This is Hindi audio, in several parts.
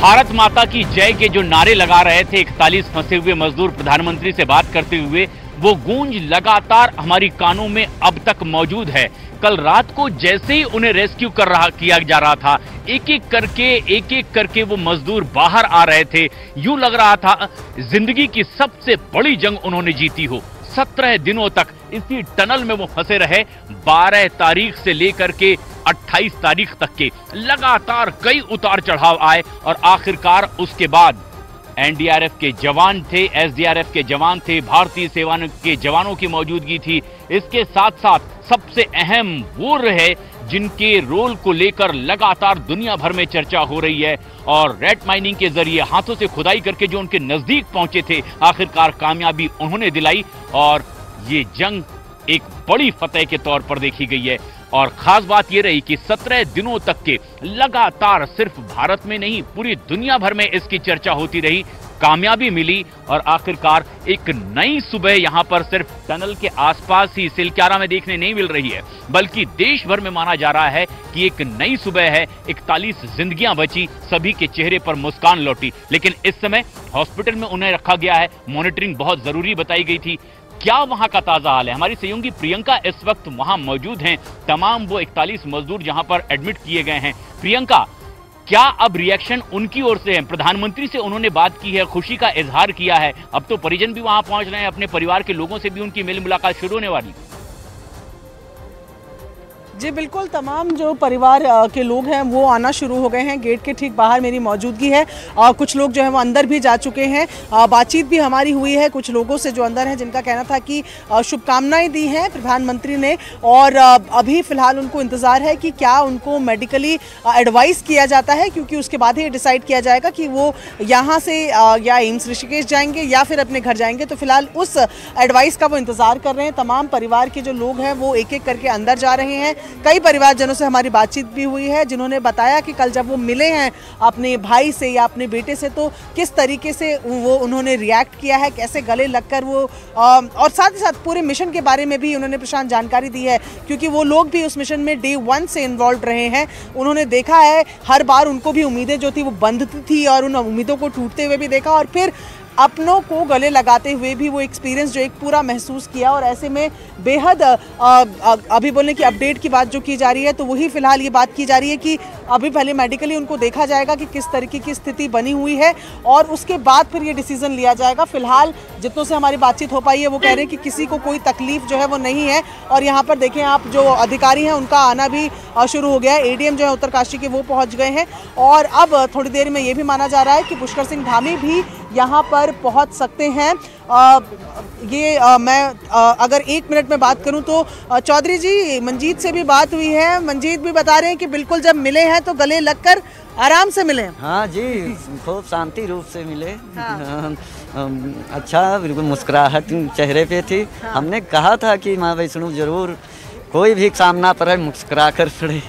भारत माता की जय के जो नारे लगा रहे थे 41 फंसे हुए मजदूर प्रधानमंत्री से बात करते हुए, वो गूंज लगातार हमारी कानों में अब तक मौजूद है। कल रात को जैसे ही उन्हें रेस्क्यू किया जा रहा था, एक एक करके वो मजदूर बाहर आ रहे थे। यूं लग रहा था जिंदगी की सबसे बड़ी जंग उन्होंने जीती हो। 17 दिनों तक इसी टनल में वो फंसे रहे। 12 तारीख से लेकर के 28 तारीख तक के लगातार कई उतार चढ़ाव आए और आखिरकार उसके बाद एनडीआरएफ के जवान थे, एसडीआरएफ के जवान थे, भारतीय सेना के जवानों की मौजूदगी थी। इसके साथ साथ सबसे अहम वो रहे जिनके रोल को लेकर लगातार दुनिया भर में चर्चा हो रही है और रेड माइनिंग के जरिए हाथों से खुदाई करके जो उनके नजदीक पहुंचे थे, आखिरकार कामयाबी उन्होंने दिलाई और ये जंग एक बड़ी फतेह के तौर पर देखी गई है। और खास बात यह रही कि 17 दिनों तक के लगातार सिर्फ भारत में नहीं पूरी दुनिया भर में इसकी चर्चा होती रही, कामयाबी मिली और आखिरकार एक नई सुबह यहां पर सिर्फ टनल के आसपास ही सिलक्यारा में देखने नहीं मिल रही है, बल्कि देश भर में माना जा रहा है कि एक नई सुबह है। 41 जिंदगियां बची, सभी के चेहरे पर मुस्कान लौटी। लेकिन इस समय हॉस्पिटल में उन्हें रखा गया है, मॉनिटरिंग बहुत जरूरी बताई गई थी। क्या वहां का ताजा हाल है? हमारी सहयोगी प्रियंका इस वक्त वहां मौजूद हैं। तमाम वो 41 मजदूर जहां पर एडमिट किए गए हैं। प्रियंका, क्या अब रिएक्शन उनकी ओर से है? प्रधानमंत्री से उन्होंने बात की है, खुशी का इजहार किया है, अब तो परिजन भी वहां पहुंच रहे हैं, अपने परिवार के लोगों से भी उनकी मिल मुलाकात शुरू होने वाली। जी बिल्कुल, तमाम जो परिवार के लोग हैं वो आना शुरू हो गए हैं। गेट के ठीक बाहर मेरी मौजूदगी है। कुछ लोग जो है वो अंदर भी जा चुके हैं। बातचीत भी हमारी हुई है कुछ लोगों से जो अंदर हैं, जिनका कहना था कि शुभकामनाएं दी हैं प्रधानमंत्री ने और अभी फ़िलहाल उनको इंतज़ार है कि क्या उनको मेडिकली एडवाइस किया जाता है, क्योंकि उसके बाद ही डिसाइड किया जाएगा कि वो यहाँ से या एम्स ऋषिकेश जाएंगे या फिर अपने घर जाएंगे। तो फिलहाल उस एडवाइस का वो इंतज़ार कर रहे हैं। तमाम परिवार के जो लोग हैं वो एक एक करके अंदर जा रहे हैं। कई परिवारजनों से हमारी बातचीत भी हुई है, जिन्होंने बताया कि कल जब वो मिले हैं अपने भाई से या अपने बेटे से, तो किस तरीके से वो उन्होंने रिएक्ट किया है, कैसे गले लगकर वो और साथ ही साथ पूरे मिशन के बारे में भी उन्होंने प्रशांत जानकारी दी है, क्योंकि वो लोग भी उस मिशन में डे 1 से इन्वॉल्व रहे हैं। उन्होंने देखा है हर बार उनको भी उम्मीदें जो थी वो बंधती थी और उन उम्मीदों को टूटते हुए भी देखा और फिर अपनों को गले लगाते हुए भी वो एक्सपीरियंस जो एक पूरा महसूस किया। और ऐसे में बेहद अभी बोलने की अपडेट की बात जो की जा रही है, तो वही फिलहाल ये बात की जा रही है कि अभी पहले मेडिकली उनको देखा जाएगा कि किस तरीके की स्थिति बनी हुई है और उसके बाद फिर ये डिसीजन लिया जाएगा। फिलहाल जितनों से हमारी बातचीत हो पाई है वो कह रहे हैं कि किसी को कोई तकलीफ जो है वो नहीं है। और यहाँ पर देखें आप, जो अधिकारी हैं उनका आना भी शुरू हो गया है। एडीएम जो है उत्तरकाशी के वो पहुँच गए हैं और अब थोड़ी देर में ये भी माना जा रहा है कि पुष्कर सिंह धामी भी यहाँ पर पहुँच सकते हैं। मैं अगर 1 मिनट में बात करूं तो चौधरी जी, मंजीत से भी बात हुई है। मंजीत भी बता रहे हैं कि बिल्कुल जब मिले हैं तो गले लगकर आराम से मिले। हाँ जी, खूब शांति रूप से मिले। हाँ। अच्छा, बिल्कुल मुस्कुराहट चेहरे पे थी। हाँ। हमने कहा था कि माँ वैष्णो जरूर कोई भी सामना पर मुस्कुरा कर पड़े,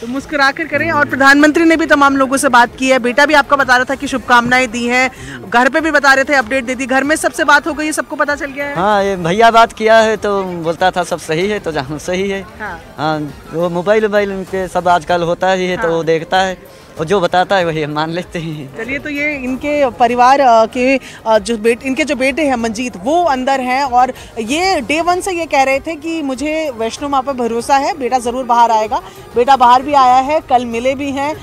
तो मुस्कुरा कर करें। और प्रधानमंत्री ने भी तमाम लोगों से बात की है। बेटा भी आपका बता रहा था कि शुभकामनाएं दी हैं, घर पे भी बता रहे थे, अपडेट दे दी। घर में सबसे बात हो गई, सबको पता चल गया है। हाँ, ये भैया बात किया है तो बोलता था सब सही है, तो जहाँ सही है। हाँ, वो मोबाइल पे सब आजकल होता ही है। हाँ। तो वो देखता है और जो बताता है वही हम मान लेते हैं। चलिए, तो ये इनके परिवार के इनके जो बेटे हैं मंजीत, वो अंदर हैं और ये डे 1 से ये कह रहे थे कि मुझे वैष्णो माँ पर भरोसा है, बेटा ज़रूर बाहर आएगा। बेटा बाहर भी आया है, कल मिले भी हैं,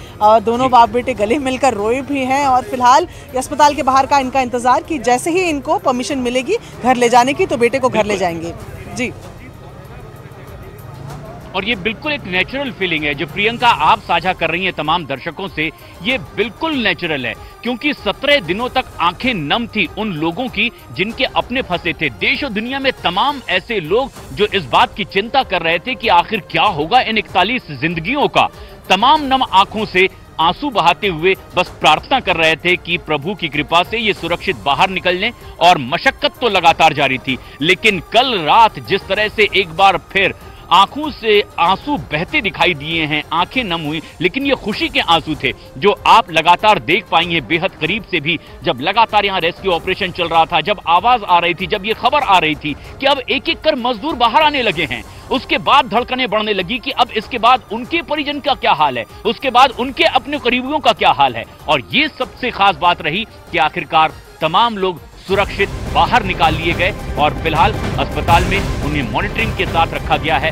दोनों बाप बेटे गले मिलकर रोए भी हैं और फिलहाल अस्पताल के बाहर का इनका इंतज़ार कि जैसे ही इनको परमिशन मिलेगी घर ले जाने की तो बेटे को घर ले जाएंगे। जी, और ये बिल्कुल एक नेचुरल फीलिंग है जो प्रियंका आप साझा कर रही हैं तमाम दर्शकों से। ये बिल्कुल नेचुरल है, क्योंकि 17 दिनों तक आंखें नम थी उन लोगों की जिनके अपने फंसे थे। देश और दुनिया में तमाम ऐसे लोग जो इस बात की चिंता कर रहे थे कि आखिर क्या होगा इन 41 जिंदगियों का। तमाम नम आंखों से आंसू बहाते हुए बस प्रार्थना कर रहे थे कि प्रभु की कृपा से ये सुरक्षित बाहर निकल लें। और मशक्कत तो लगातार जारी थी, लेकिन कल रात जिस तरह से एक बार फिर आंखों से आंसू बहते दिखाई दिए हैं, आंखें नम हुई, लेकिन ये खुशी के आंसू थे जो आप लगातार देख पाई हैं बेहद करीब से भी। जब लगातार यहाँ रेस्क्यू ऑपरेशन चल रहा था, जब आवाज आ रही थी, जब ये खबर आ रही थी कि अब एक एक कर मजदूर बाहर आने लगे हैं, उसके बाद धड़कनें बढ़ने लगी कि अब इसके बाद उनके परिजन का क्या हाल है, उसके बाद उनके अपने करीबियों का क्या हाल है। और ये सबसे खास बात रही कि आखिरकार तमाम लोग सुरक्षित बाहर निकाल लिए गए और फिलहाल अस्पताल में उन्हें मॉनिटरिंग के साथ रखा गया है।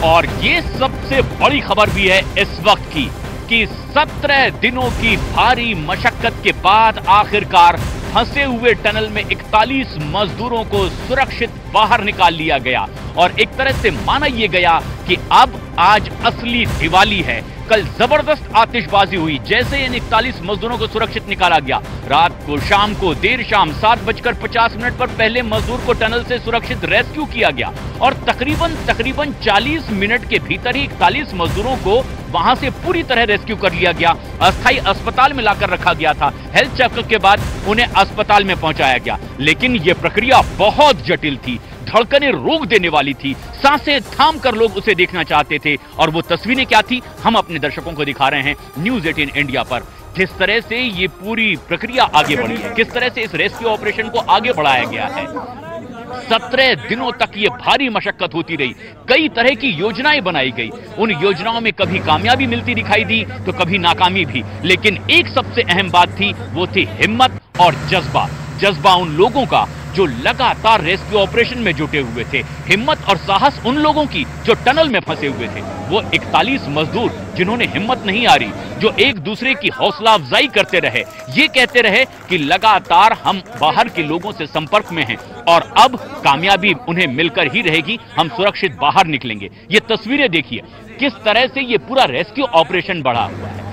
और ये सबसे बड़ी खबर भी है इस वक्त की कि 17 दिनों की भारी मशक्कत के बाद आखिरकार फंसे हुए टनल में 41 मजदूरों को सुरक्षित बाहर निकाल लिया गया। और एक तरह से माना यह गया कि अब आज असली दिवाली है। कल जबरदस्त आतिशबाजी हुई, जैसे इन 41 मजदूरों को सुरक्षित निकाला गया। रात को, शाम को, देर शाम 7:50 पर पहले मजदूर को टनल से सुरक्षित रेस्क्यू किया गया और तकरीबन 40 मिनट के भीतर ही 41 मजदूरों को वहां से पूरी तरह रेस्क्यू कर लिया गया। अस्थायी अस्पताल में लाकर रखा गया था। हेल्थ चेकअप के बाद उन्हें अस्पताल में पहुंचाया गया। लेकिन यह प्रक्रिया बहुत जटिल थी, धड़कनें रोक देने वाली थी, सांसें थाम कर लोग उसे देखना चाहते थे। और वो तस्वीरें क्या थी, हम अपने दर्शकों को दिखा रहे हैं न्यूज़ 18 इंडिया पर। किस तरह से ये पूरी प्रक्रिया आगे बढ़ी है, किस तरह से इस रेस्क्यू ऑपरेशन को आगे बढ़ाया गया है। 17 दिनों तक ये भारी मशक्कत होती रही, कई तरह की योजनाएं बनाई गई। उन योजनाओं में कभी कामयाबी मिलती दिखाई दी तो कभी नाकामी भी, लेकिन एक सबसे अहम बात थी, वो थी हिम्मत और जज्बा उन लोगों का जो लगातार रेस्क्यू ऑपरेशन में जुटे हुए थे, हिम्मत और साहस उन लोगों की जो टनल में फंसे हुए थे। वो 41 मजदूर जिन्होंने हिम्मत नहीं हारी, जो एक दूसरे की हौसला अफजाई करते रहे, ये कहते रहे कि लगातार हम बाहर के लोगों से संपर्क में हैं और अब कामयाबी उन्हें मिलकर ही रहेगी, हम सुरक्षित बाहर निकलेंगे। ये तस्वीरें देखिए किस तरह से ये पूरा रेस्क्यू ऑपरेशन बढ़ा हुआ है।